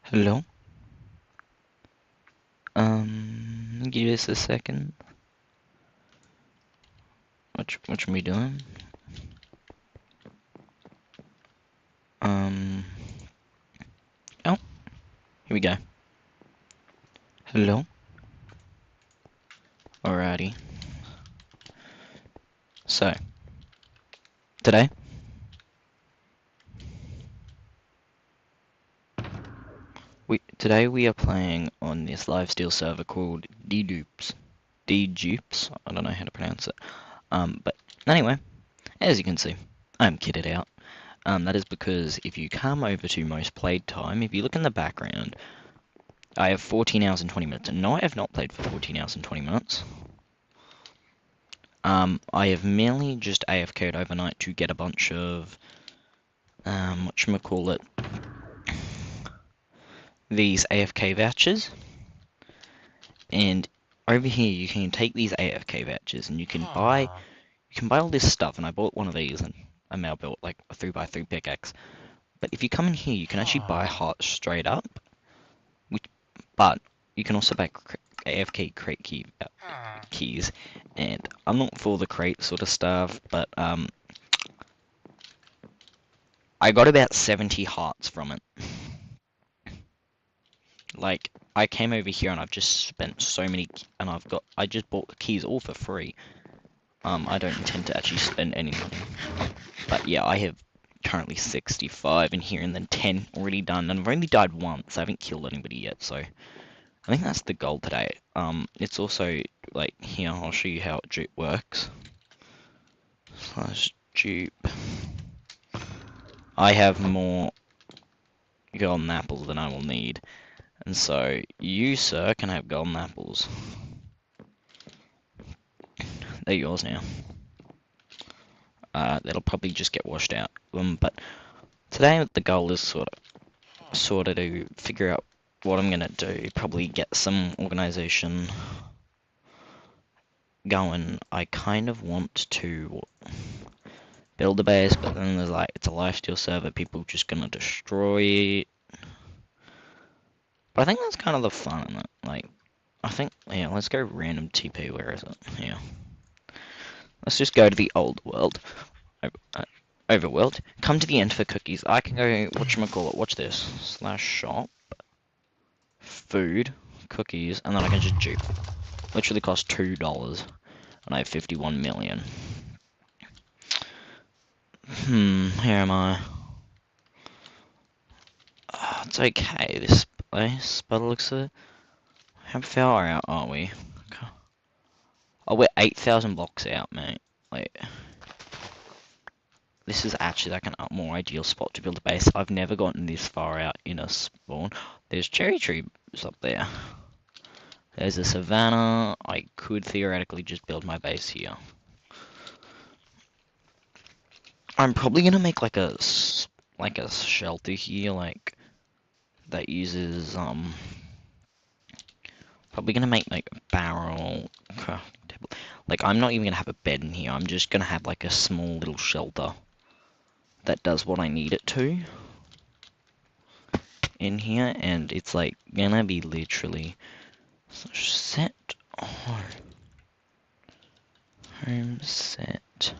Hello? Give us a second. What are we doing? Um, oh, here we go. Hello? Alrighty. So, today, we are playing on this lifesteal server called dupes. Dupes? I don't know how to pronounce it. But anyway, as you can see, I'm kitted out. That is because if you come over to most played time, if you look in the background, I have 14 hours and 20 minutes. And no, I have not played for 14 hours and 20 minutes. I have merely just AFK'd overnight to get a bunch of, whatchamacallit, these AFK vouchers. And over here you can take these AFK vouchers and you can buy all this stuff. And I bought one of these and I now built like a 3x3 pickaxe. But if you come in here, you can actually buy hearts straight up. But you can also buy AFK crate keys. And I'm not for the crate sort of stuff, but I got about 70 hearts from it. Like, I came over here and I've just spent so many, and I just bought the keys all for free. I don't intend to actually spend any money. But yeah, I have currently 65 in here and then 10 already done, and I've only died once. I haven't killed anybody yet, so I think that's the goal today. It's also, like, here, I'll show you how dupe works. /dupe. I have more golden apples than I will need. And so, you, sir, can have golden apples. They're yours now. That'll probably just get washed out. But today the goal is sort of to figure out what I'm gonna do. Probably get some organization going. I kind of want to build a base, but then there's like, it's a lifesteal server, people just gonna destroy it. But I think that's kind of the fun in it. Like, I think, yeah, let's go random TP. Where is it? Yeah. Let's just go to the old world. Overworld. Come to the end for cookies. I can go, whatchamacallit, watch this. /shop. Food. Cookies. And then I can just dupe. Literally cost $2. And I have 51 million. Here am I. It's okay, this place, but it looks at it. How far out are we? Oh, we're 8,000 blocks out, mate. Like, this is actually like a more ideal spot to build a base. I've never gotten this far out in a spawn. There's cherry trees up there. There's a savannah. I could theoretically just build my base here. I'm probably gonna make like a shelter here, like that uses probably gonna make like a barrel crafting table. Like, I'm not even gonna have a bed in here. I'm just gonna have like a small little shelter that does what I need it to in here, and it's like gonna be literally set home set.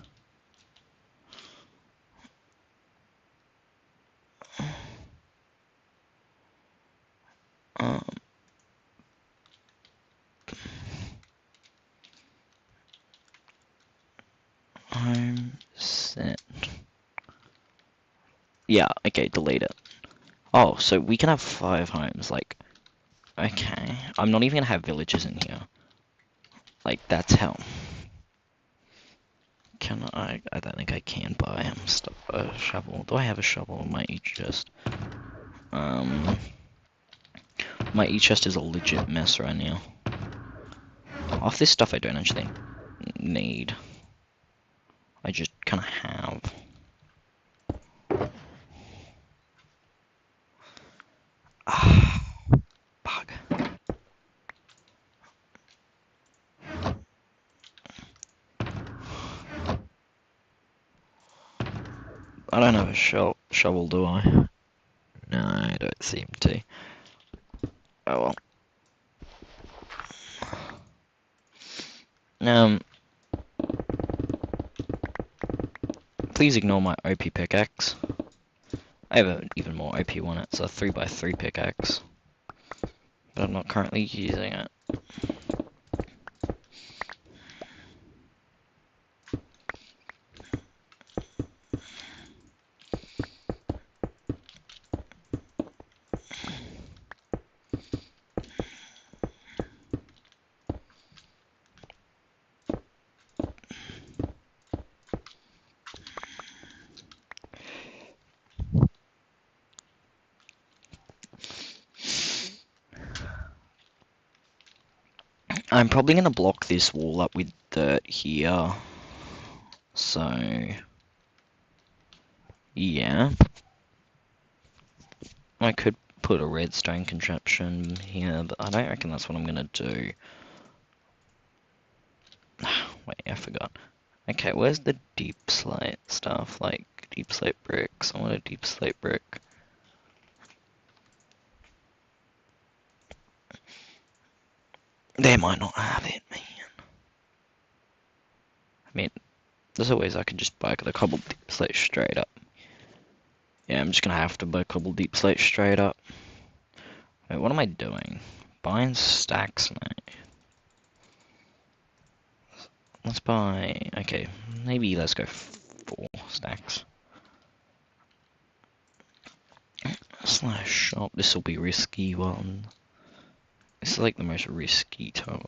Home set. Yeah, okay, delete it. Oh, so we can have 5 homes, like, okay. I'm not even gonna have villages in here. Like, that's how. Can I don't think I can buy a shovel. Do I have a shovel in my chest? My chest is a legit mess right now. Half this stuff I don't actually need. I just kind of have. Bug. I don't have a shovel, do I? No, I don't seem to. Oh well. Please ignore my OP pickaxe. I have an even more OP one. It's a 3x3 pickaxe, but I'm not currently using it. I'm probably going to block this wall up with dirt here. So, yeah. I could put a redstone contraption here, but I don't reckon that's what I'm going to do. Wait, I forgot. Okay, where's the deep slate stuff? Like, deep slate bricks. I want a deep slate brick. They might not have it, man. I mean, there's always I could just buy the cobbled deep slate straight up. Yeah, I'm just gonna have to buy cobbled deep slate straight up. Wait, what am I doing? Buying stacks, mate. Let's buy... Okay, maybe let's go 4 stacks. Slash shop. This will be risky one. This is like the most risky time.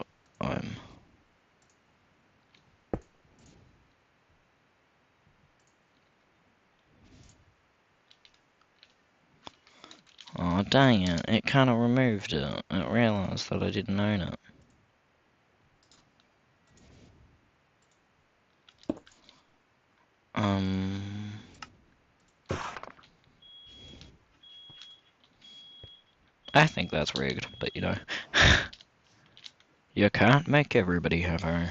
Oh dang it, it kinda removed it. I realised that I didn't own it. I think that's rigged, but you know. You can't make everybody happy.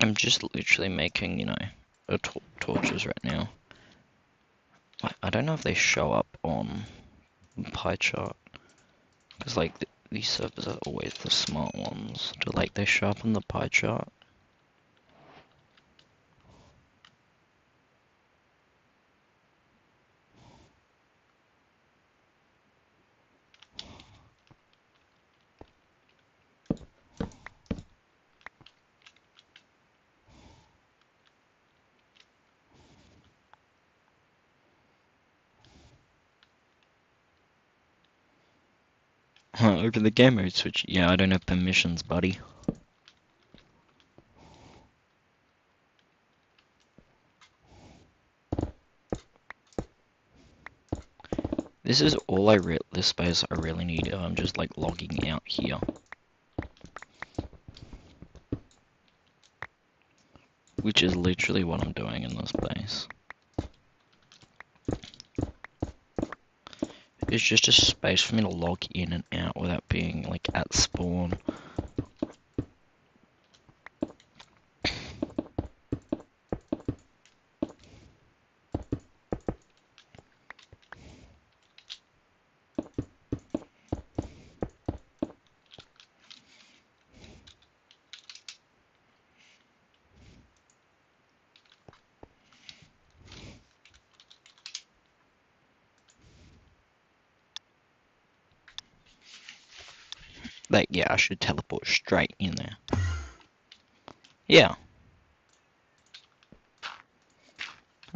I'm just literally making, you know, torches right now. I don't know if they show up on the pie chart, because like these servers are always the smart ones. Do like they show up on the pie chart? Open the game mode switch. Yeah, I don't have permissions, buddy. This is all this space I really need. I'm just like logging out here. Which is literally what I'm doing in this place. It's just a space for me to log in and out without being like at spawn. Like, yeah, I should teleport straight in there. Yeah.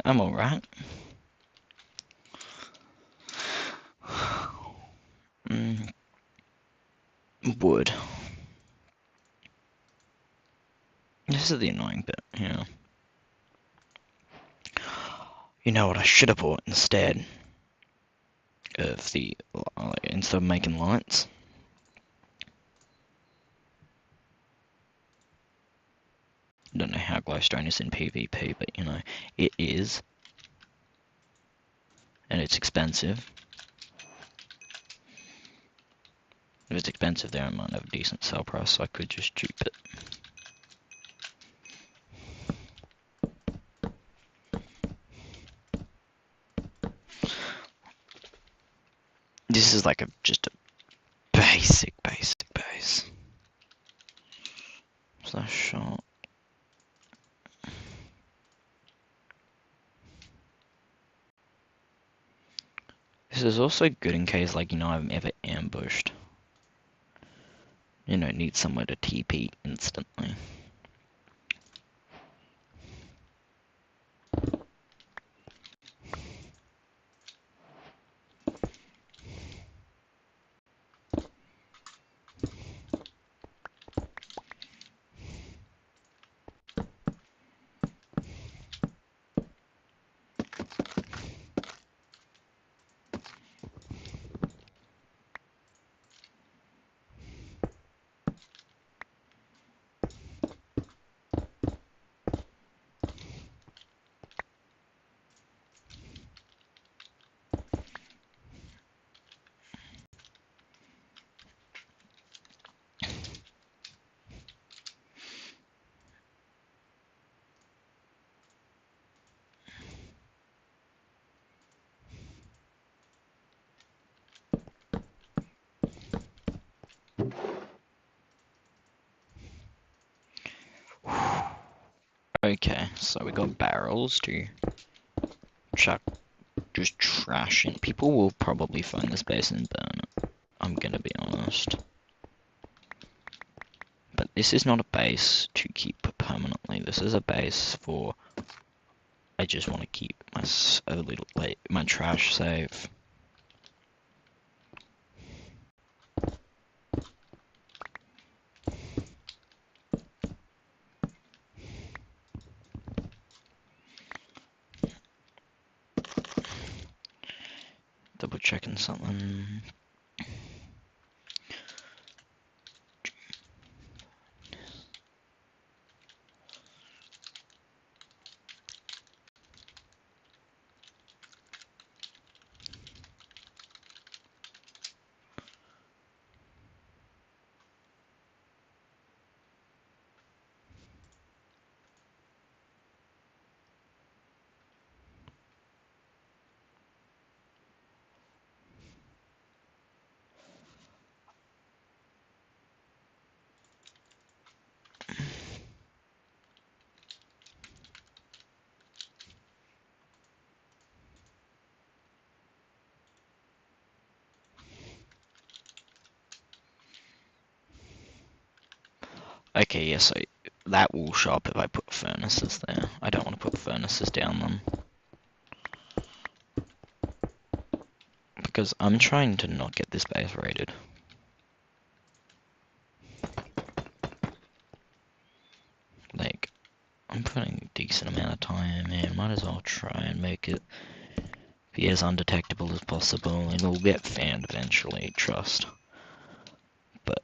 I'm alright. Wood. This is the annoying bit, yeah. You know what I should have bought instead of the, instead of making lights? I don't know how glowstone is in PvP, but you know, it is. And it's expensive. If it's expensive there, I might have a decent sell price, so I could just dupe it. This is like just a basic base. Slash shot. This is also good in case, like, you know, I'm ever ambushed. You know, need somewhere to TP instantly. Okay, so we got barrels to chuck just trash in. People will probably find this base and burn it, I'm gonna be honest. But this is not a base to keep permanently. This is a base for, I just want to keep my trash safe. Double checking something. Okay, yeah, so that will show up if I put furnaces there. I don't want to put furnaces down them. Because I'm trying to not get this base raided. Like, I'm putting a decent amount of time in. Might as well try and make it be as undetectable as possible. It'll get found eventually, trust. But,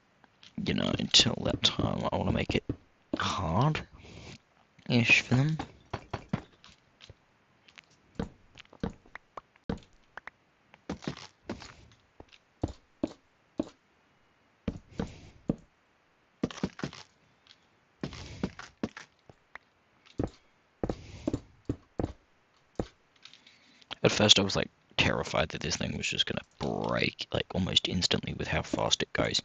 you know, until that time, I want to make it hard-ish for them. At first I was like terrified that this thing was just gonna break like almost instantly with how fast it goes.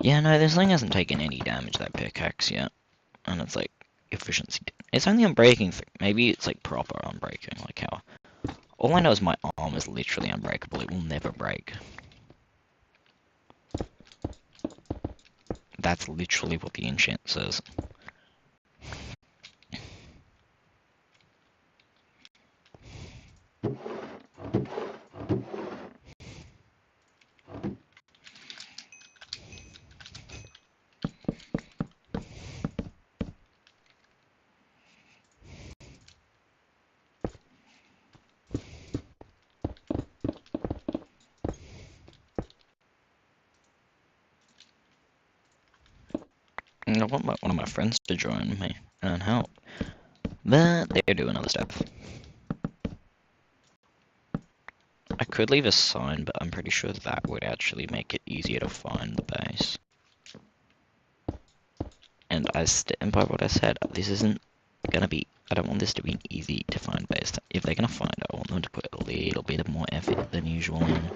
Yeah, no, this thing hasn't taken any damage, that pickaxe, yet. And it's like efficiency. It's only unbreaking. Maybe it's like proper unbreaking, like how. All I know is my arm is literally unbreakable. It will never break. That's literally what the enchant says. And I want one of my friends to join me and help, but they're doing other stuff. I could leave a sign, but I'm pretty sure that would actually make it easier to find the base. And I stand by what I said. This isn't gonna be. I don't want this to be an easy to find base. If they're gonna find it, I want them to put a little bit more effort than usual in.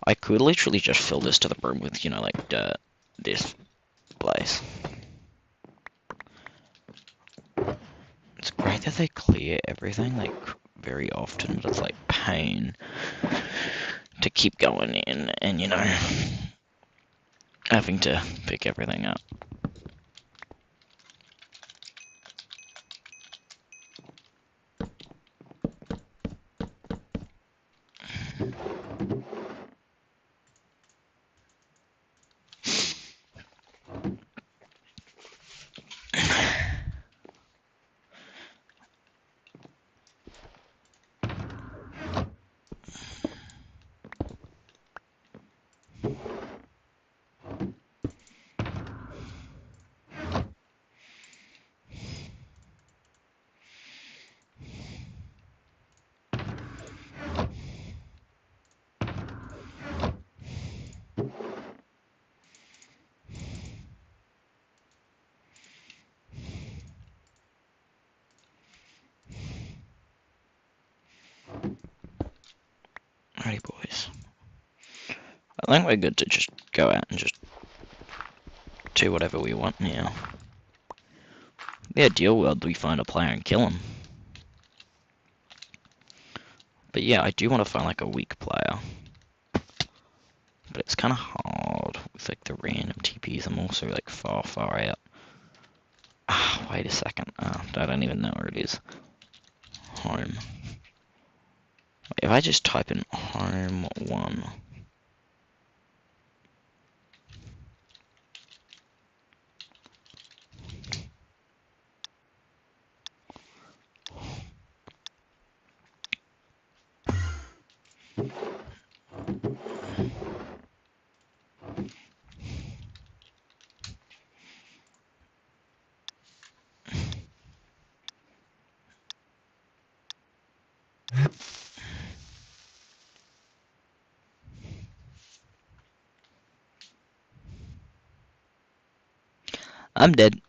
I could literally just fill this to the brim with, you know, like dirt. This place. It's great that they clear everything, like, very often, but it's like pain to keep going in and, you know, having to pick everything up. Alrighty, boys. I think we're good to just go out and just do whatever we want now. The ideal world, we find a player and kill him. But yeah, I do want to find like a weak player. But it's kind of hard with like the random TPs. I'm also like far out. Ah, wait a second. I don't even know where it is. Home. If I just type in home 1. I'm dead.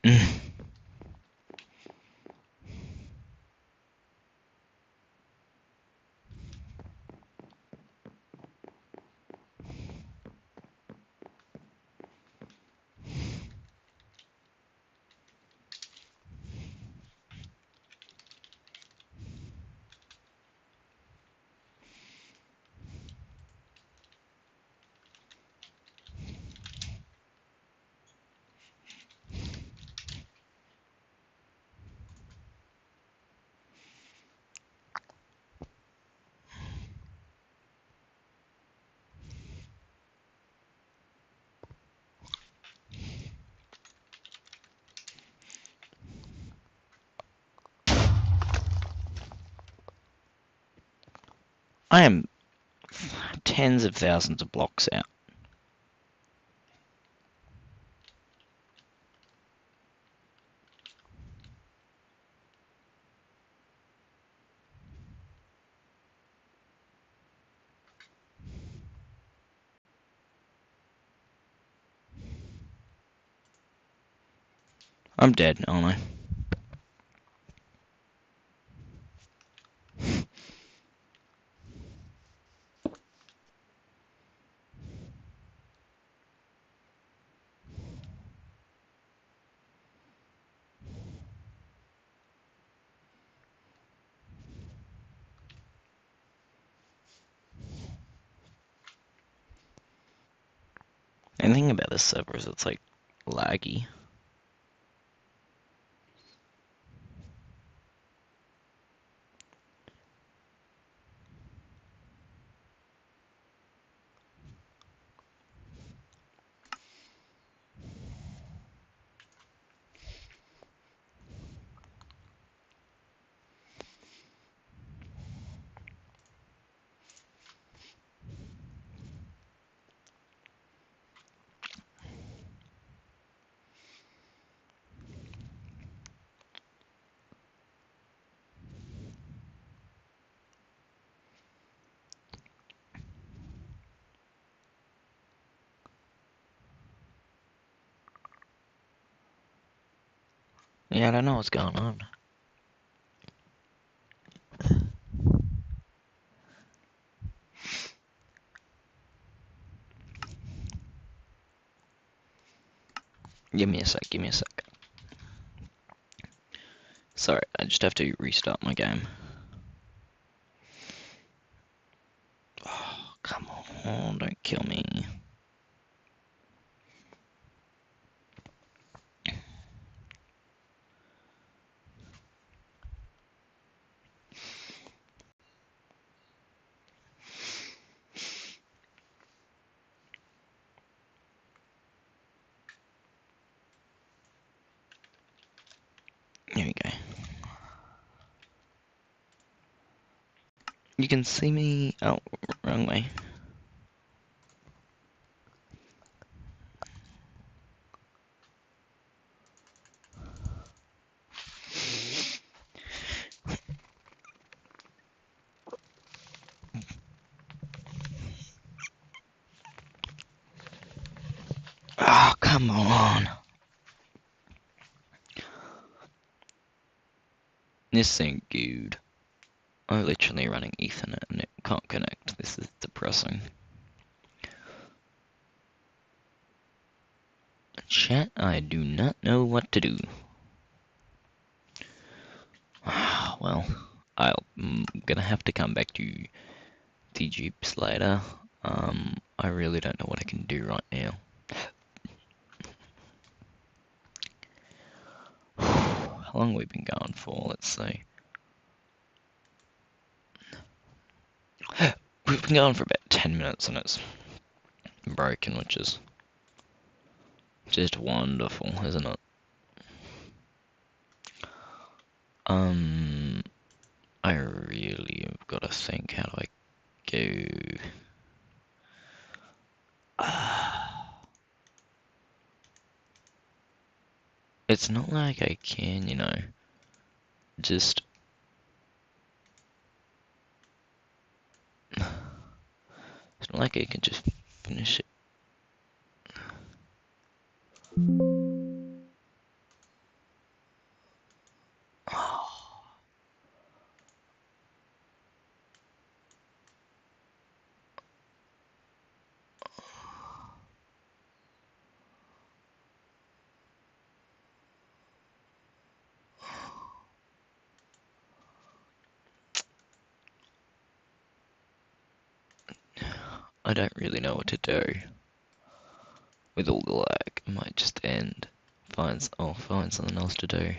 I am tens of thousands of blocks out. I'm dead, aren't I? And thing about this server is it's like laggy. Yeah, I don't know what's going on. Give me a sec, give me a sec. Sorry, I just have to restart my game. Oh, come on, don't kill me. Here we go. You can see me. Oh, wrong way. Oh, come on. This ain't good. I'm literally running Ethernet and it can't connect. This is depressing. Chat, I do not know what to do. Well, I'm gonna have to come back to the dupes later. I really don't know what I can do right now. How long have we been going for? Let's see. We've been going for about 10 minutes and it's broken, which is just wonderful, isn't it? I really have got to think, how do I go? It's not like I can, just... It's not like I can just finish it. I don't really know what to do with all the lag. I might just end, find something else to do.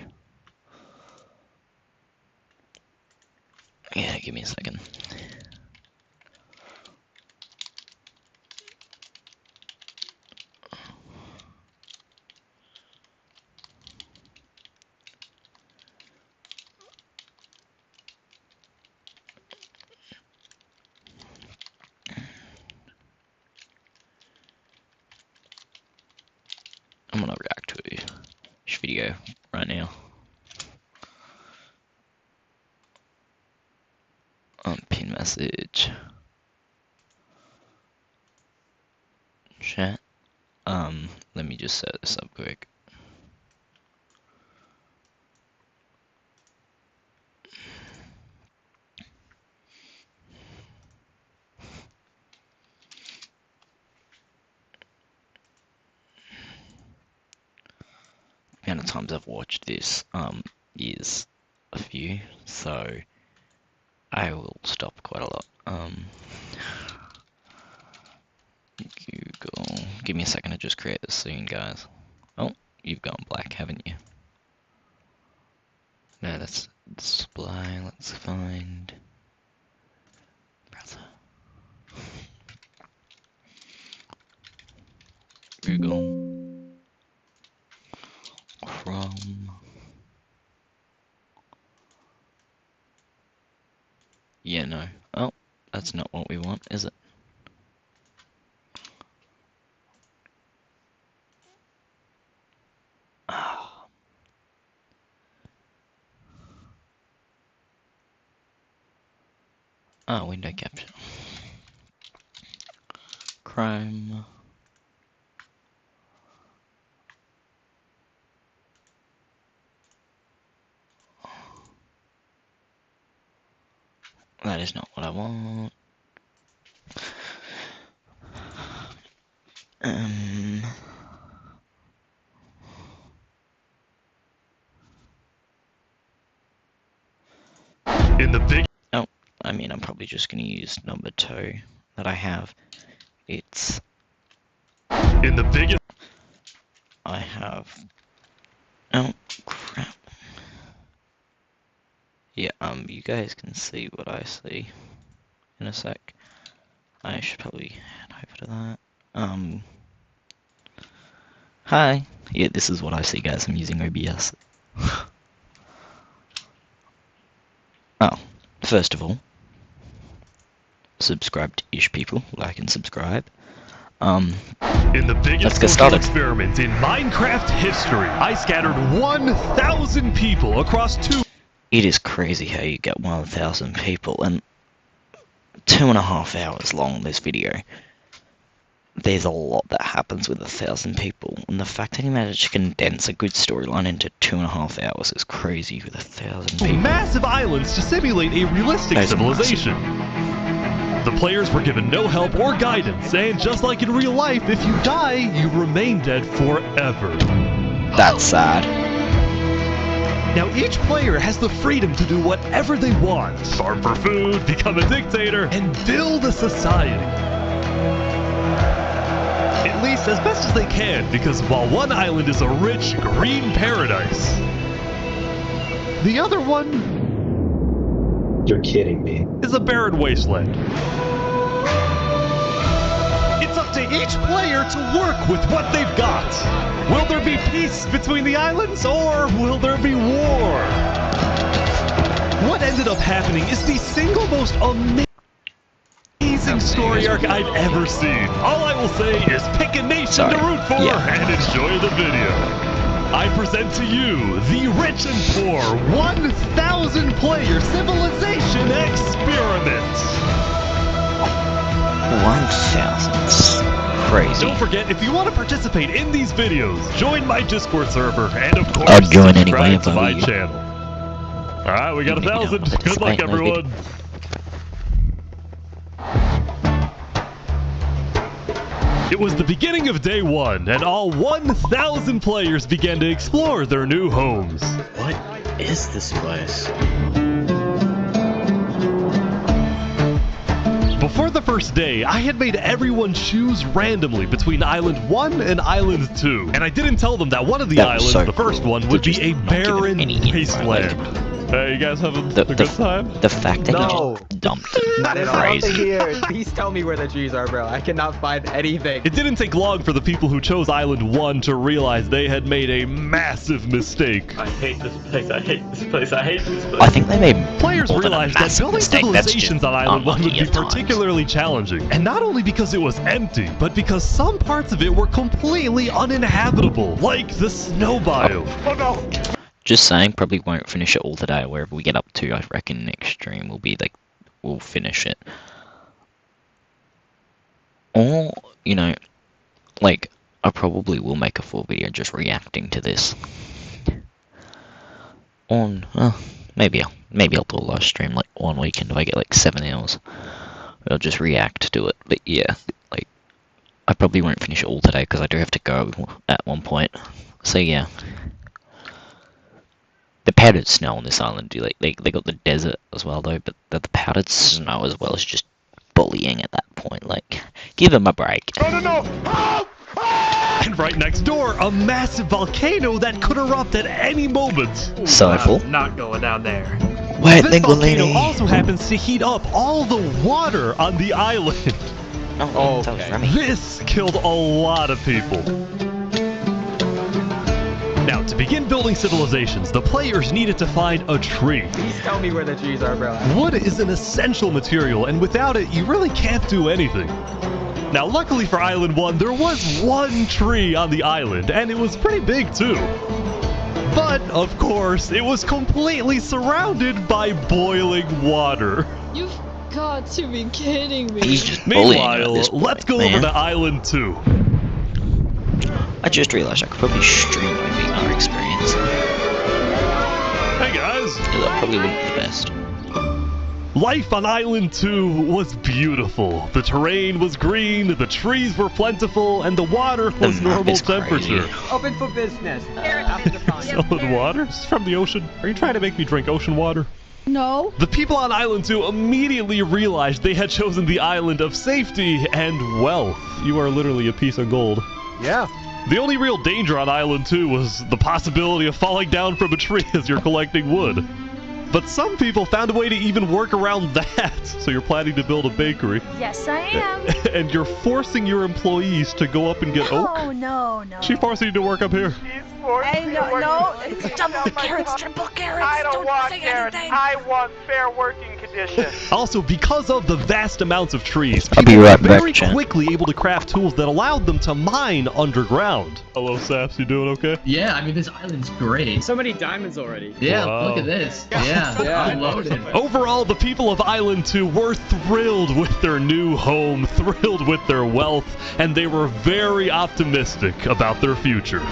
Yeah, give me a second. I'm gonna react to this video right now. Pin message. Chat. Let me just set this up quick. The amount of times I've watched this, is a few, so I will stop quite a lot. Google give me a second to just create the scene, guys. Oh, you've gone black, haven't you? No, that's display. Let's find browser. Google Chrome. Yeah, no. Oh, that's not what we want, is it? Oh, window capture. Chrome. That is not what I want. In the big. Oh, I mean, I'm probably just going to use number 2 that I have. It's. In the biggest. I have. Oh, crap. Yeah, you guys can see what I see in a sec. I should probably head over to that. Hi. Yeah, this is what I see, guys. I'm using OBS. Oh, first of all, subscribe to ish people, like and subscribe. In the biggest social experiment in Minecraft history, I scattered 1,000 people across 2. It is crazy how you get 1,000 people, and 2.5 hours long, this video. There's a lot that happens with 1,000 people, and the fact that he managed to condense a good storyline into 2.5 hours is crazy with 1,000 people. Massive islands to simulate a realistic civilization. The players were given no help or guidance, and just like in real life, if you die, you remain dead forever. That's sad. Now each player has the freedom to do whatever they want. Farm for food, become a dictator, and build a society. At least as best as they can, because while one island is a rich, green paradise, the other one... You're kidding me. ...is a barren wasteland. It's up to each player to work with what they've got. Will there be peace between the islands, or will there be war? What ended up happening is the single most amazing story arc I've ever seen. All I will say is pick a nation to root for and enjoy the video. I present to you the Rich and Poor 1,000 player civilization experiment. 1,000. Crazy. Don't forget, if you want to participate in these videos, join my Discord server, and of course, I'll join anyway subscribe to my channel. Alright, we got 1,000. Good luck, everyone. It was the beginning of day 1, and all 1,000 players began to explore their new homes. What is this place? Before the first day, I had made everyone choose randomly between Island 1 and Island 2. And I didn't tell them that one of the islands, the first one, would be a barren wasteland. Hey, you guys having a good time? The fact that you just dumped it. Not at all to hear. Please tell me where the trees are, bro. I cannot find anything. It didn't take long for the people who chose Island 1 to realize they had made a massive mistake. I hate this place. I hate this place. I hate this place. I think they made Players realized that building civilizations on Island 1 would be particularly challenging. And not only because it was empty, but because some parts of it were completely uninhabitable, like the snow biome. Oh no! Just saying, probably won't finish it all today. Wherever we get up to, I reckon next stream will be like, we'll finish it. Or, you know, like, I probably will make a full video just reacting to this. Maybe I'll do a live stream like one weekend if I get like 7 hours. I'll just react to it. But yeah, like, I probably won't finish it all today because I do have to go at one point. So yeah. The powdered snow on this island, they got the desert as well though, but the powdered snow as well is just bullying at that point. Like, give them a break. No! Oh! And right next door, a massive volcano that could erupt at any moment. Cycle. I'm not going down there. Wait, This volcano also happens to heat up all the water on the island. Oh, that was Remy. This killed a lot of people. Now, to begin building civilizations, the players needed to find a tree. Please tell me where the trees are, bro. Wood is an essential material, and without it, you really can't do anything. Now, luckily for Island 1, there was one tree on the island, and it was pretty big too. But, of course, it was completely surrounded by boiling water. You've got to be kidding me. He's just bullying her at Meanwhile, this point, let's go man. over to Island 2. I just realized I could probably stream my VR experience. Hey guys! Yeah, that probably wouldn't be the best. Life on Island 2 was beautiful. The terrain was green, the trees were plentiful, and the water The was map normal is crazy. temperature. Open for business. After the fun. Solid water? This is from the ocean. Are you trying to make me drink ocean water? No. The people on Island 2 immediately realized they had chosen the island of safety and wealth. You are literally a piece of gold. Yeah. The only real danger on Island 2 was the possibility of falling down from a tree as you're collecting wood. But some people found a way to even work around that. So you're planning to build a bakery. Yes, I am. And you're forcing your employees to go up and get oak? Oh, no. She forcing you to work up here. Hey, no, it's double carrots, triple carrots. I don't want say carrots. anything. I want fair working conditions. Also, because of the vast amounts of trees, I'll be people were right back, very Chen. quickly able to craft tools that allowed them to mine underground. Hello, Saps. You doing okay? Yeah, I mean, this island's great. So many diamonds already. Yeah, Wow. look at this. Yeah, I'm loaded. Overall, the people of Island 2 were thrilled with their new home, thrilled with their wealth, and they were very optimistic about their future.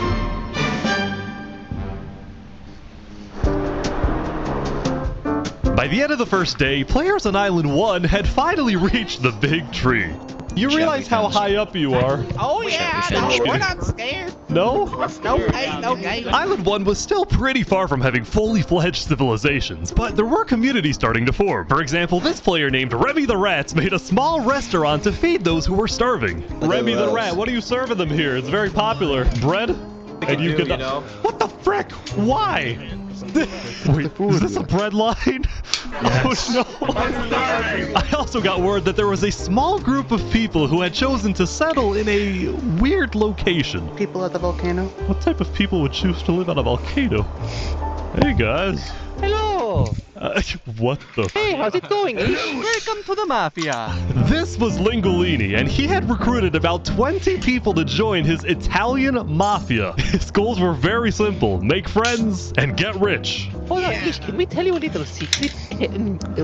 By the end of the first day, players on Island 1 had finally reached the big tree. You realize how high up you are? Oh yeah, no, we're not scared. No? No pain, no gain. Island 1 was still pretty far from having fully fledged civilizations, but there were communities starting to form. For example, this player named Remy the Rat made a small restaurant to feed those who were starving. Remy the Rat, what are you serving them here? It's very popular. Bread? And you could... What the frick? Why? Wait, is this a bread line? Oh no! I also got word that there was a small group of people who had chosen to settle in a weird location. People at the volcano. What type of people would choose to live on a volcano? Hey guys. Hello. What the? Hey, how's it going? Welcome to the mafia. This was Lingolini, and he had recruited about 20 people to join his Italian mafia. His goals were very simple: make friends and get rich. Hold on, Ish, can we tell you a little secret?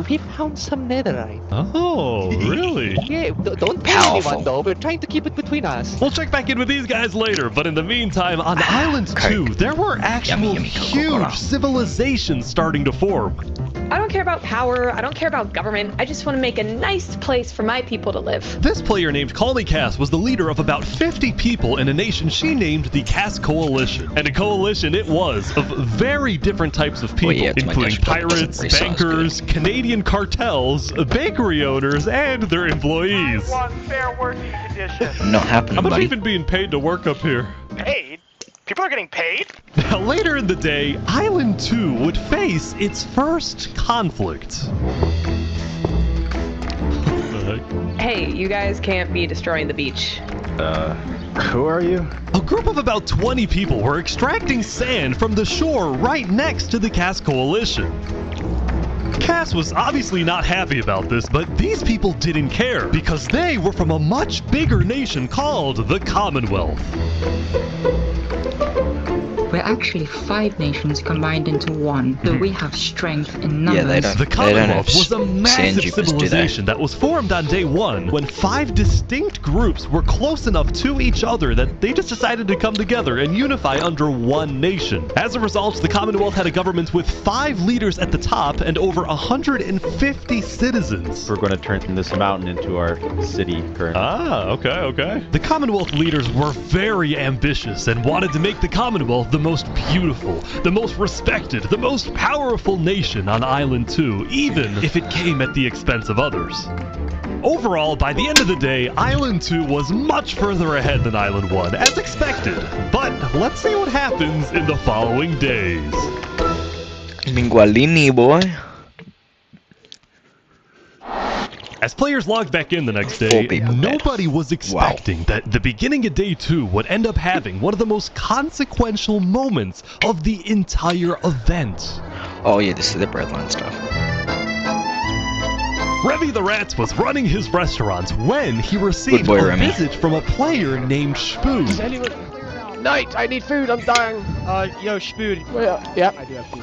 We found some netherite. Oh, really? Yeah, don't tell Powerful. anyone though. We're trying to keep it between us. We'll check back in with these guys later, but in the meantime, on Island 2, there were actual Yummy Coca-Cola. huge civilizations starting to form. I don't care about power, I don't care about government, I just want to make a nice place for my people to live. This player named Call Me Cass was the leader of about 50 people in a nation she named the Cass Coalition. And a coalition it was, of very different types of people, Well, yeah, it's my including desktop, it doesn't pirates, resize bankers, Canadian cartels, bakery owners, and their employees. want fair working conditions. Not happening, How much are buddy. you even being paid to work up here? Paid? People are getting paid? Now, later in the day, Island 2 would face its first conflict. What the heck? Hey, you guys can't be destroying the beach. Who are you? A group of about 20 people were extracting sand from the shore right next to the Cass Coalition. Cass was obviously not happy about this, but these people didn't care because they were from a much bigger nation called the Commonwealth. We're actually 5 nations combined into one, so we have strength in numbers. Yeah, they don't. The They don't have Commonwealth was a massive sand dupers, do they? civilization that was formed on day 1 when 5 distinct groups were close enough to each other that they just decided to come together and unify under one nation. As a result, the Commonwealth had a government with 5 leaders at the top and over 150 citizens. We're going to turn this mountain into our city currently. Ah, okay. The Commonwealth leaders were very ambitious and wanted to make the Commonwealth the most beautiful, the most respected, the most powerful nation on Island 2, even if it came at the expense of others. Overall, by the end of the day, Island 2 was much further ahead than Island 1, as expected. But let's see what happens in the following days. Mingualini, boy. As players logged back in the next day, nobody was expecting that the beginning of day 2 would end up having one of the most consequential moments of the entire event. Oh yeah, this is the breadline stuff. Revy the Rat was running his restaurant when he received a visit from a player named Spoon. Knight, I need food, I'm dying. Yo, Spoon. Well, yeah. I do have food.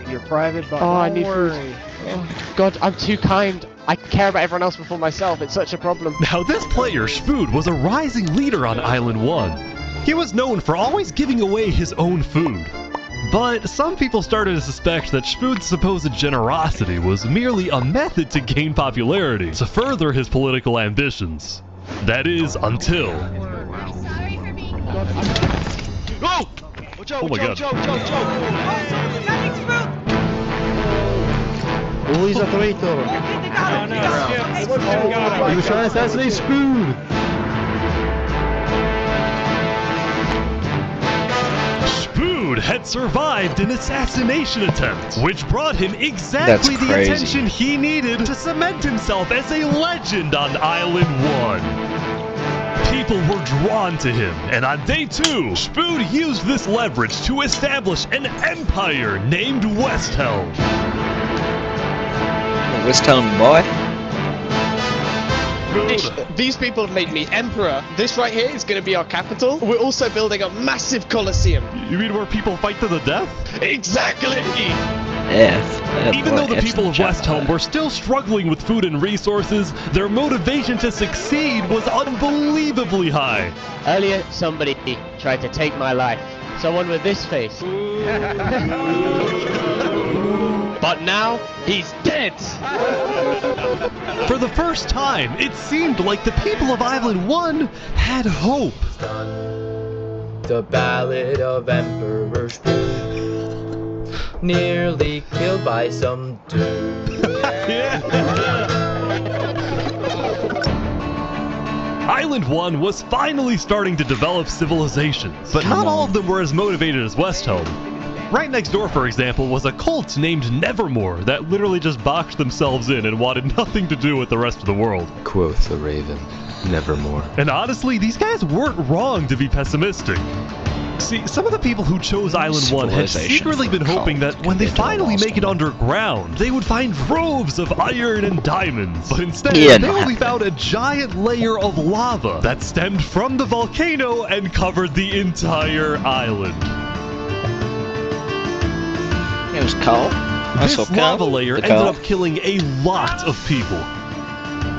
You're private, but I need food. Oh, God, I'm too kind. I care about everyone else before myself. It's such a problem. Now, this player, Spoon, was a rising leader on Island 1. He was known for always giving away his own food. But some people started to suspect that Spoon's supposed generosity was merely a method to gain popularity, to further his political ambitions. That is, until... Oh! Oh my God. Oh, he's a traitor. He was trying to assassinate Spoon. Spoon had survived an assassination attempt, which brought him exactly the attention he needed to cement himself as a legend on Island 1. People were drawn to him, and on day 2, Spoon used this leverage to establish an empire named Westhelm. Westhelm, boy. These people have made me emperor. This right here is going to be our capital. We're also building a massive coliseum. You mean where people fight to the death? Exactly! Even though the people of Westhelm were still struggling with food and resources, their motivation to succeed was unbelievably high. Earlier, somebody tried to take my life. Someone with this face. But now, he's dead! For the first time, it seemed like the people of Island 1 had hope. The Ballad of Emperor Spoon, nearly killed by some dude. Island 1 was finally starting to develop civilizations, but not all of them were as motivated as Westhelm. Right next door, for example, was a cult named Nevermore that literally just boxed themselves in and wanted nothing to do with the rest of the world. Quoth the Raven, Nevermore. And honestly, these guys weren't wrong to be pessimistic. See, some of the people who chose Island 1 had secretly been hoping that when they finally make it underground, they would find troves of iron and diamonds. But instead, they only found a giant layer of lava that stemmed from the volcano and covered the entire island. It was cold. This lava layer ended up killing a lot of people.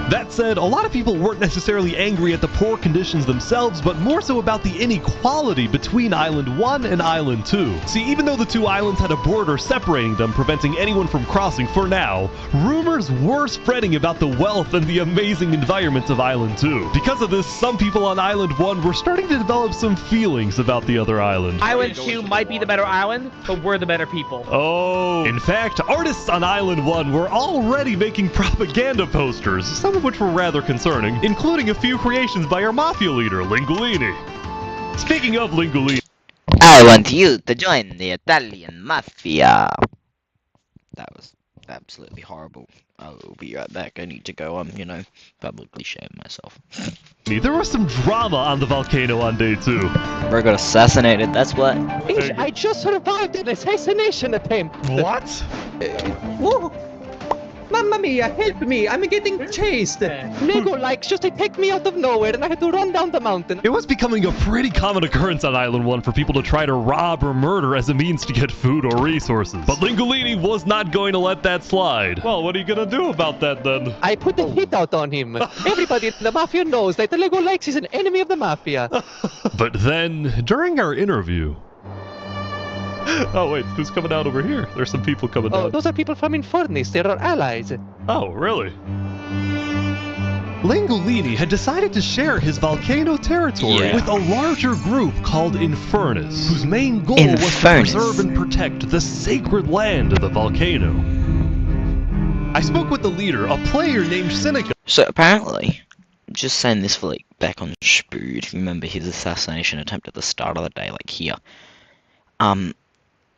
That said, a lot of people weren't necessarily angry at the poor conditions themselves, but more so about the inequality between Island 1 and Island 2. See, even though the two islands had a border separating them, preventing anyone from crossing for now, rumors were spreading about the wealth and the amazing environment of Island 2. Because of this, some people on Island 1 were starting to develop some feelings about the other island. Island 2 might be the better island, but we're the better people. Oh. In fact, artists on Island 1 were already making propaganda posters, some of which were rather concerning, including a few creations by our mafia leader, Lingolini. Speaking of Lingolini... I want you to join the Italian Mafia. That was absolutely horrible. I will be right back. I need to go publicly shame myself. There was some drama on the volcano on day 2. Bro got assassinated, that's what. I just survived an assassination attempt. What? Whoa! Mamma mia, help me! I'm getting chased! Lego likes just attacked me out of nowhere and I had to run down the mountain. It was becoming a pretty common occurrence on Island 1 for people to try to rob or murder as a means to get food or resources. But Lingolini was not going to let that slide. Well, what are you gonna do about that then? I put a hit out on him. Everybody in the Mafia knows that the Lego likes is an enemy of the Mafia. But then, during our interview... Oh wait, who's coming out over here? There's some people coming out. Oh, those are people from Infernus. They're our allies. Oh, really? Langolini had decided to share his volcano territory with a larger group called Infernus, whose main goal was to preserve and protect the sacred land of the volcano. I spoke with the leader, a player named Seneca. So apparently, just saying this for like back on Spood, if you remember his assassination attempt at the start of the day, like here.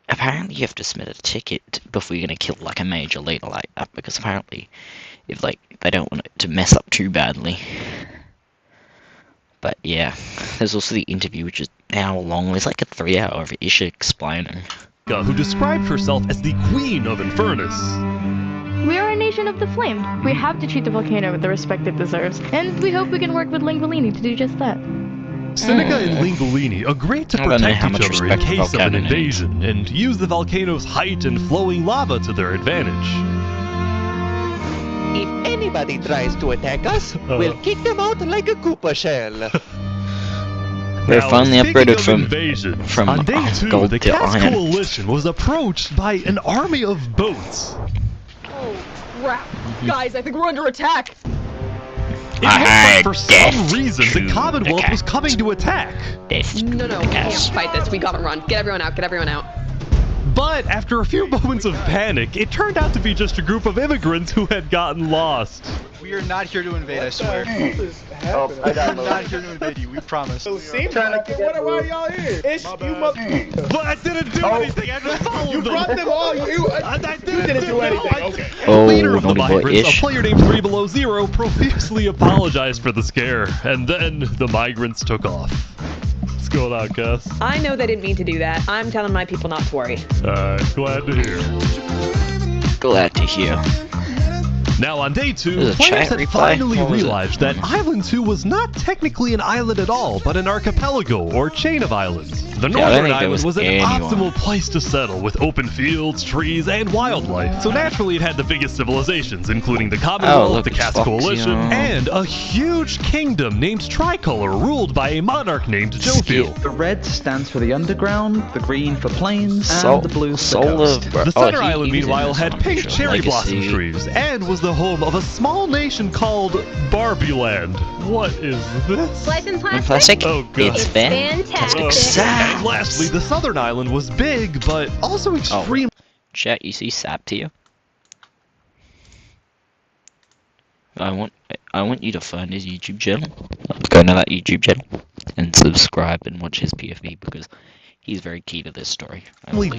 Apparently you have to submit a ticket before you're gonna kill like a major leader like that, because apparently if like they don't want it to mess up too badly. But yeah, there's also the interview, which is an hour long. It's like a 3-hour-ish explaining. Who described herself as the Queen of Infernus. We are a nation of the flamed. We have to treat the volcano with the respect it deserves, and we hope we can work with Langolini to do just that. Seneca and Langolini agreed to protect each other in case of an invasion, and use the volcano's height and flowing lava to their advantage. If anybody tries to attack us, we'll kick them out like a Koopa shell. We're finally upgraded from on day 2, gold the to Cast iron. Coalition was approached by an army of boats. Oh, crap. Guys, I think we're under attack. It looks like for some reason the Commonwealth was coming to attack. No, we can't fight this. We gotta run. Get everyone out. Get everyone out. But after a few moments of panic, it turned out to be just a group of immigrants who had gotten lost. We are not here to invade, I swear. Oh, I got We're not here to invade you, we promise. Seems like it. Why are y'all here? It's you mother. But I didn't do anything. I just followed You them. brought them all. You didn't do anything. Okay. The leader of the migrants, a player named 3 Below Zero, profusely apologized for the scare, and then the migrants took off. What's going on, Gus? I know they didn't mean to do that. I'm telling my people not to worry. Glad to hear. Glad to hear. Now on day 2, players had finally realized that Island 2 was not technically an island at all, but an archipelago or chain of islands. The northern island was an optimal place to settle, with open fields, trees, and wildlife. So naturally it had the biggest civilizations, including the Commonwealth, the Cast Coalition, and a huge kingdom named Tricolor, ruled by a monarch named Jovial. The red stands for the underground, the green for plains, and the blue for coast. The center island, meanwhile, had pink cherry blossom trees, and was the home of a small nation called Barbieland. What is this? Life in plastic? Oh god. It's fantastic. And lastly, the southern island was big, but also extreme. Chat, you see Sap here? I want you to find his YouTube channel. Go to that YouTube channel and subscribe and watch his PFV, because he's very key to this story.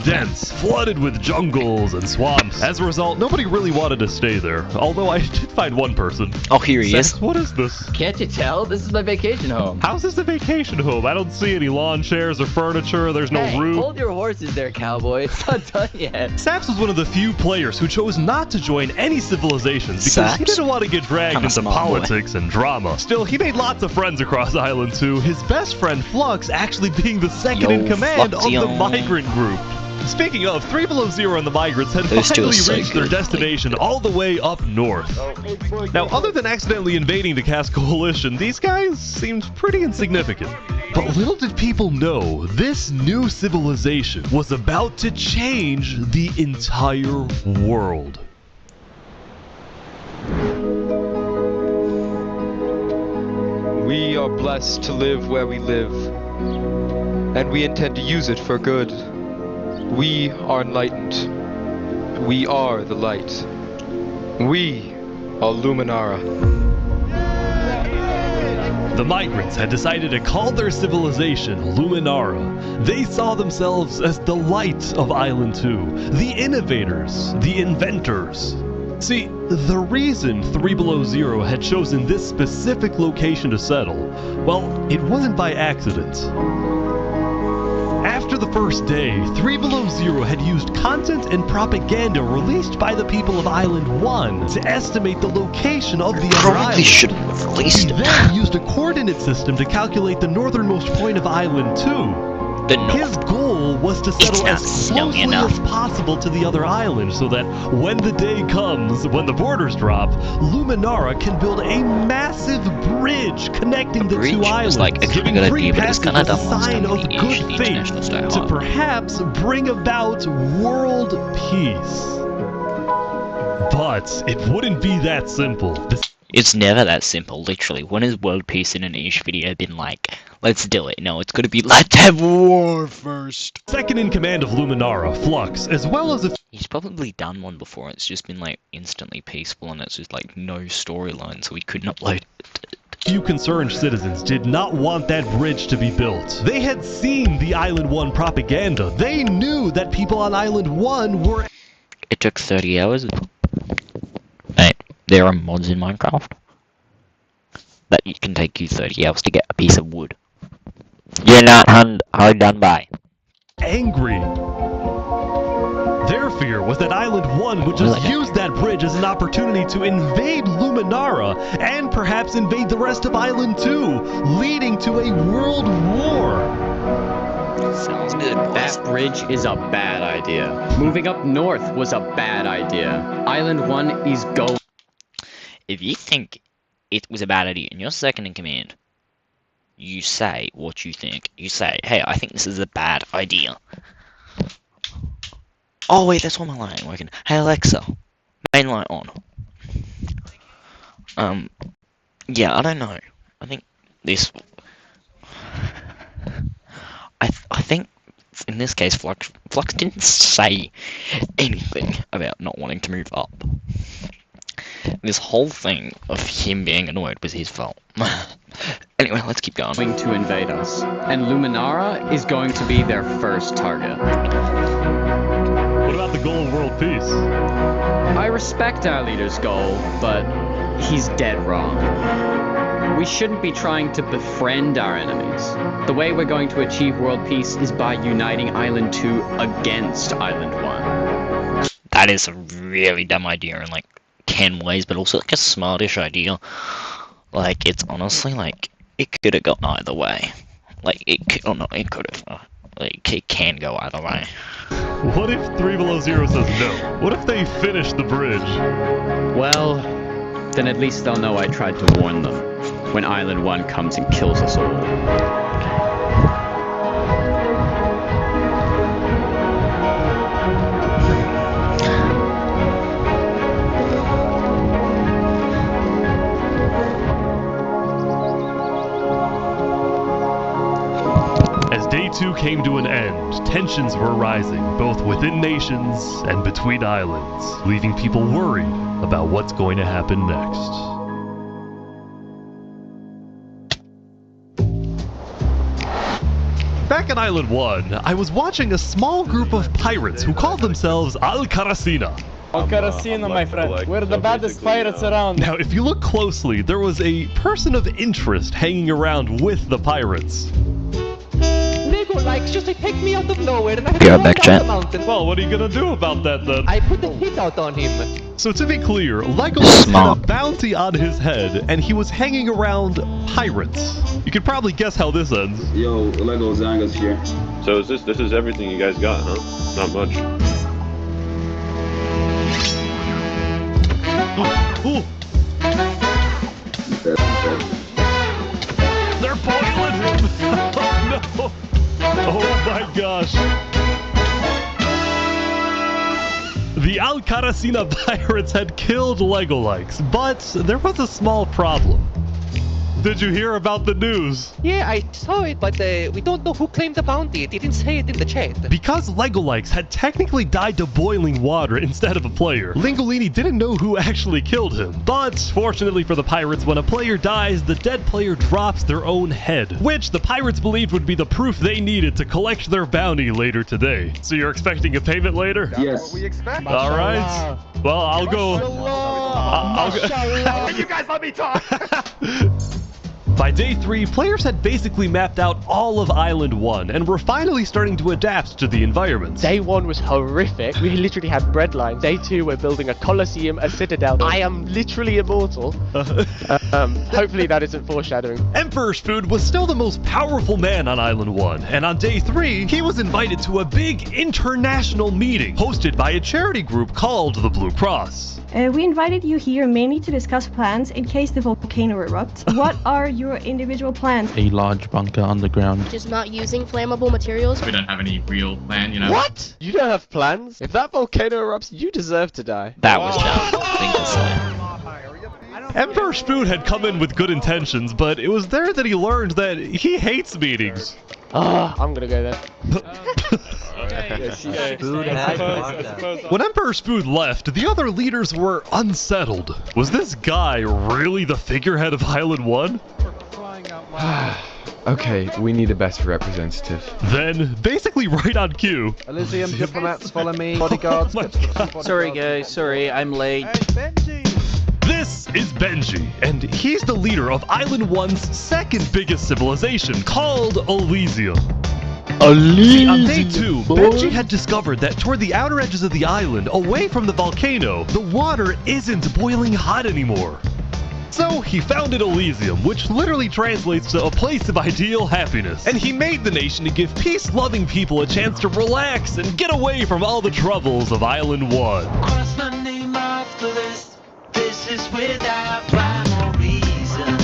Dense, flooded with jungles and swamps. As a result, nobody really wanted to stay there. Although I did find one person. Oh, here he is. What is this? Can't you tell? This is my vacation home. How's this a vacation home? I don't see any lawn chairs or furniture. There's no roof. Hold your horses there, cowboy. It's not done yet. Saps was one of the few players who chose not to join any civilizations because he didn't want to get dragged into politics and drama. Still, he made lots of friends across Island 2, his best friend Flux actually being the second in command of the migrant group. Speaking of, 3 Below Zero and the migrants had finally reached their destination all the way up north. Now, other than accidentally invading the Cast Coalition, these guys seemed pretty insignificant. But little did people know, this new civilization was about to change the entire world. We are blessed to live where we live, and we intend to use it for good. We are enlightened. We are the light. We are Luminara. The migrants had decided to call their civilization Luminara. They saw themselves as the light of Island 2, the innovators, the inventors. See, the reason 3 Below Zero had chosen this specific location to settle, well, it wasn't by accident. After the first day, 3 Below Zero had used content and propaganda released by the people of Island 1 to estimate the location of the other island. Probably shouldn't have released it. He then used a coordinate system to calculate the northernmost point of Island 2. His goal was to settle as closely as possible to the other island so that when the day comes, when the borders drop, Luminara can build a massive bridge connecting the two islands, giving free passage as a sign of good faith to perhaps bring about world peace. But it wouldn't be that simple. It's never that simple, literally. When has world peace in an niche video been like, let's do it? No, it's gotta be, let's have war first. Second in command of Luminara, Flux, as well as a... He's probably done one before. It's just been like instantly peaceful and it's just like no storyline, so he couldn't upload it. Few concerned citizens did not want that bridge to be built. They had seen the Island 1 propaganda. They knew that people on Island 1 were... It took 30 hours. Hey, there are mods in Minecraft that it can take you 30 hours to get a piece of wood. You're not hard done by. Angry. Their fear was that Island 1 would just use that bridge as an opportunity to invade Luminara and perhaps invade the rest of Island 2, leading to a world war. Sounds good. That bridge is a bad idea. Moving up north was a bad idea. Island 1 is go. If you think it was a bad idea and you're second in command, you say what you think. You say, hey, I think this is a bad idea. Oh wait, that's why my light ain't working. Hey Alexa, main light on. Yeah, I don't know. I think this... I think in this case Flux didn't say anything about not wanting to move up. This whole thing of him being annoyed was his fault. Anyway, let's keep going. Going to invade us, and Luminara is going to be their first target. What about the goal of world peace? I respect our leader's goal, but he's dead wrong. We shouldn't be trying to befriend our enemies. The way we're going to achieve world peace is by uniting Island 2 against Island 1. That is a really dumb idea in like 10 ways, but also like a smartish idea. Like, it's honestly like, it could have gone either way. Like, it could, oh no, it could have. Like, it can go either way. What if 3 Below Zero says no? What if they finish the bridge? Well, then at least they'll know I tried to warn them when Island 1 comes and kills us all. As Day 2 came to an end, tensions were rising, both within nations and between islands, leaving people worried about what's going to happen next. Back at Island 1, I was watching a small group of pirates who called themselves Al-Karasina. Al-Karasina, my friend. We're the baddest pirates around. Now, if you look closely, there was a person of interest hanging around with the pirates. Lego likes just to pick me out of nowhere and I had Be to right run back, down chat. the mountain. Well, what are you gonna do about that then? I put a hit out on him. So to be clear, Legolas had a Smart. bounty on his head, and he was hanging around pirates. You could probably guess how this ends. Yo, Lego Zanga's here. So is this is everything you guys got, huh? Not much. Ooh. They're boiling him! Oh no! Oh my gosh! The Al-Karasina pirates had killed Legolikes, but there was a small problem. Did you hear about the news? Yeah, I saw it, but we don't know who claimed the bounty. They didn't say it in the chat. Because Legolikes had technically died to boiling water instead of a player, Lingolini didn't know who actually killed him. But fortunately for the pirates, when a player dies, the dead player drops their own head, which the pirates believed would be the proof they needed to collect their bounty later today. So you're expecting a payment later? Yes. What we expect. All right. Well, I'll go. I'll go. You guys let me talk. By day 3, players had basically mapped out all of Island 1 and were finally starting to adapt to the environment. Day 1 was horrific. We literally had bread lines. Day 2, we're building a coliseum, a citadel. I am literally immortal. Hopefully that isn't foreshadowing. Emperor Spoon was still the most powerful man on Island 1, and on day 3, he was invited to a big international meeting hosted by a charity group called the Blue Cross. We invited you here mainly to discuss plans in case the volcano erupts. What are your individual plans? A large bunker underground. Just not using flammable materials. We don't have any real plan, you know. What? You don't have plans? If that volcano erupts, you deserve to die. That was dumb thing to say. Emperor Spoon had come in with good intentions, but it was there that he learned that he hates meetings. I'm gonna go there. When Emperor Spoon left, the other leaders were unsettled. Was this guy really the figurehead of Island 1? Okay, we need a best representative. Then, basically right on cue. Elysium diplomats follow me. Bodyguards. Sorry guys, sorry, I'm late. This is Benji, and he's the leader of Island 1's second biggest civilization, called Elysium. See, on day 2, Benji had discovered that toward the outer edges of the island, away from the volcano, the water isn't boiling hot anymore. So he founded Elysium, which literally translates to a place of ideal happiness. And he made the nation to give peace-loving people a chance to relax and get away from all the troubles of Island 1. Cross my name off the list. This is without rhyme or reason.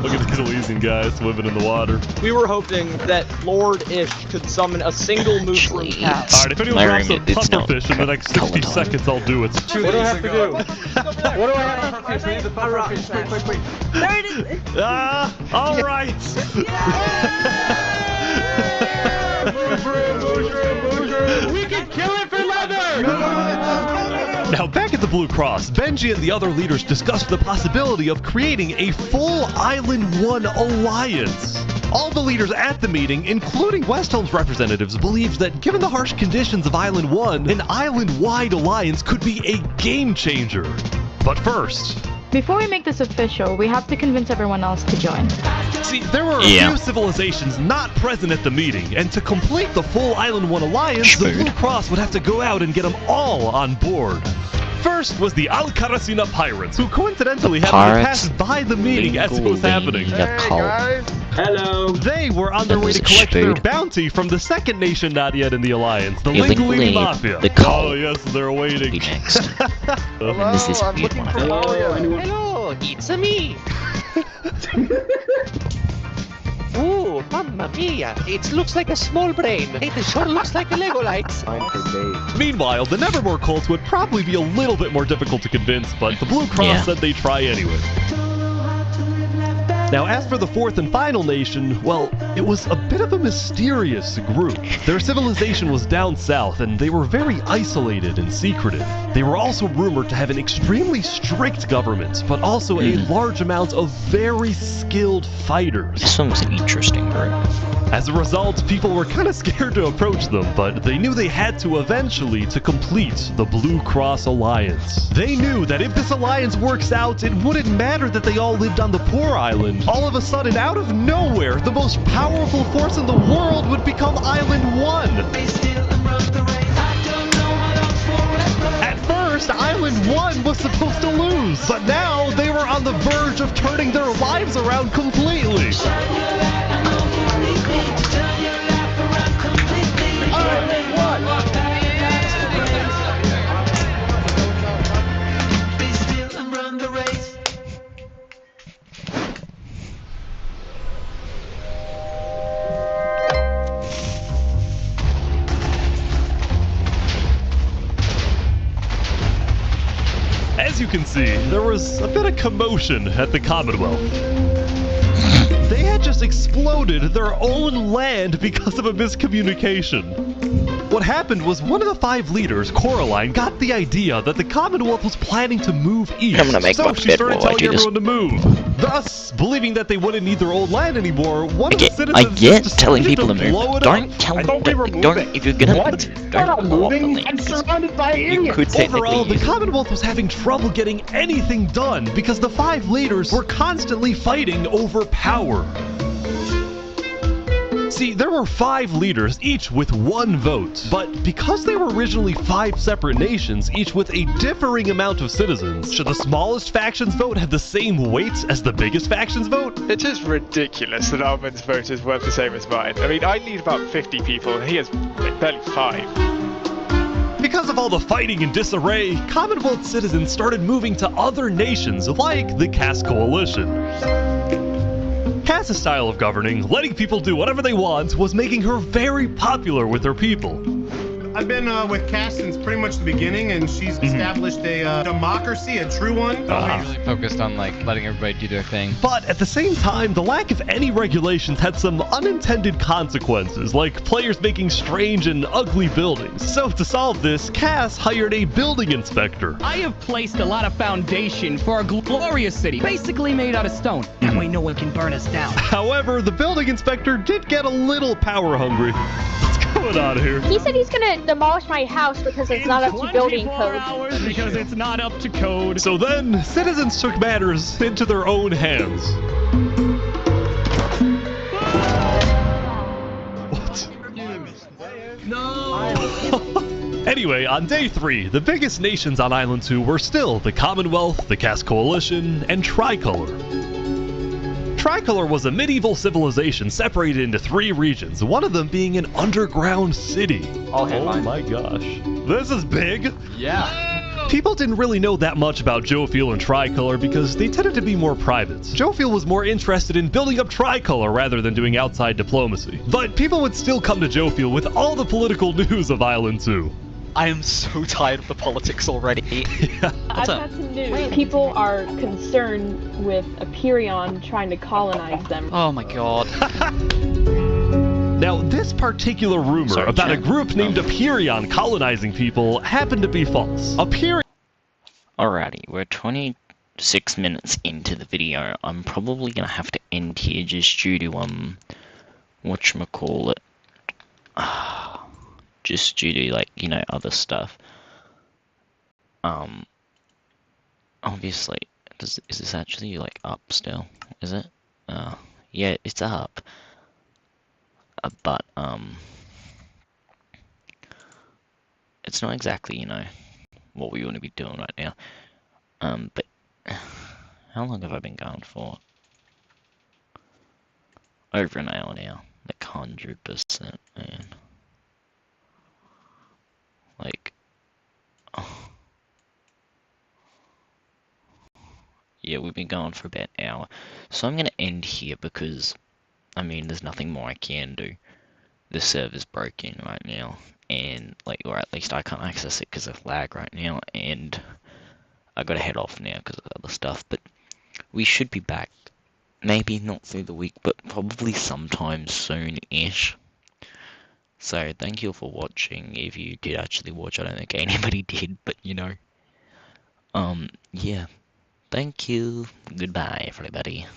Look at these Elysian guys swimming in the water. We were hoping that Lord Ish could summon a single move from Cap. Alright, if anyone drops a pufferfish in the next 60 seconds, I'll do it. What do I have to do? What do I have to do? There it is. Alright. We can kill it for leather! Now, back at the Blue Cross, Benji and the other leaders discussed the possibility of creating a full Island 1 alliance. All the leaders at the meeting, including Westhelm's representatives, believed that given the harsh conditions of Island 1, an island-wide alliance could be a game changer. But first... Before we make this official, we have to convince everyone else to join. See, there were a few civilizations not present at the meeting, and to complete the full Island 1 alliance, the Blue Cross would have to go out and get them all on board. First was the Al-Karasina Pirates, who coincidentally happened to pass by the meeting as it was happening. Hey guys! Hello! They were on their way to collect their bounty from the second nation not yet in the alliance, the Linguini Mafia. Oh yes, they're waiting. Hello, I'm looking for Mario. Hello, it's me. Ooh, mamma mia! It looks like a small brain. It sure looks like a Lego lights. Meanwhile, the Nevermore cult would probably be a little bit more difficult to convince, but the Blue Cross said they'd try anyway. Now, as for the fourth and final nation, well, it was a bit of a mysterious group. Their civilization was down south, and they were very isolated and secretive. They were also rumored to have an extremely strict government, but also a large amount of very skilled fighters. This one was an interesting group. As a result, people were kind of scared to approach them, but they knew they had to eventually to complete the Blue Cross Alliance. They knew that if this alliance works out, it wouldn't matter that they all lived on the poor island. All of a sudden, out of nowhere, the most powerful force in the world would become Island 1. At first, Island 1 was supposed to lose, but now they were on the verge of turning their lives around completely. As you can see, there was a bit of commotion at the Commonwealth. They had just exploded their own land because of a miscommunication. What happened was one of the 5 leaders, Coraline, got the idea that the Commonwealth was planning to move east, so she started telling everyone to move. Thus, believing that they wouldn't need their old land anymore, one of the citizens decided telling people to blow move. it Don't up. tell them. Don't. If you're gonna, don't blow up the land. I'm surrounded by You idiots. could Overall, the technically. Commonwealth was having trouble getting anything done because the 5 leaders were constantly fighting over power. See, there were 5 leaders, each with 1 vote, but because they were originally 5 separate nations, each with a differing amount of citizens, should the smallest faction's vote have the same weight as the biggest faction's vote? It is ridiculous that Armin's vote is worth the same as mine. I mean, I need about 50 people, and he has barely 5. Because of all the fighting and disarray, Commonwealth citizens started moving to other nations like the Cass Coalition. Cass's style of governing, letting people do whatever they want, was making her very popular with her people. I've been with Cass since pretty much the beginning, and she's established a democracy, a true one. Really focused on like letting everybody do their thing. But at the same time, the lack of any regulations had some unintended consequences, like players making strange and ugly buildings. So to solve this, Cass hired a building inspector. I have placed a lot of foundation for a glorious city, basically made out of stone. That way no one can burn us down. However, the building inspector did get a little power hungry. What's going on here? He said he's gonna demolish my house because it's not up to building code. Hours because it's not up to code. So then, citizens took matters into their own hands. What? No! Anyway, on day 3, the biggest nations on Island 2 were still the Commonwealth, the Cass Coalition, and Tricolor. Tricolor was a medieval civilization separated into 3 regions, one of them being an underground city. Oh my gosh. This is big. Yeah. People didn't really know that much about Jofiel and Tricolor because they tended to be more private. Jofiel was more interested in building up Tricolor rather than doing outside diplomacy. But people would still come to Jofiel with all the political news of Island 2. I am so tired of the politics already. Yeah. I've got some news. People are concerned with Aperion trying to colonize them. Oh my god. Now, this particular rumor about a group named Aperion colonizing people happened to be false. Alrighty, we're 26 minutes into the video. I'm probably gonna have to end here just due to, whatchamacallit. Just due to, like, you know, other stuff. Obviously, is this actually, like, up still? Is it? Yeah, it's up. But, it's not exactly, you know, what we want to be doing right now. But, how long have I been going for? Over an hour now. Like, 100%, man. Like, oh. Yeah, we've been going for about an hour. So I'm going to end here because, I mean, there's nothing more I can do. The server's broken right now. And, like, or at least I can't access it because of lag right now. And I got to head off now because of other stuff. But we should be back. Maybe not through the week, but probably sometime soon-ish. So, thank you for watching. If you did actually watch, I don't think anybody did, but you know. Yeah. Thank you. Goodbye, everybody.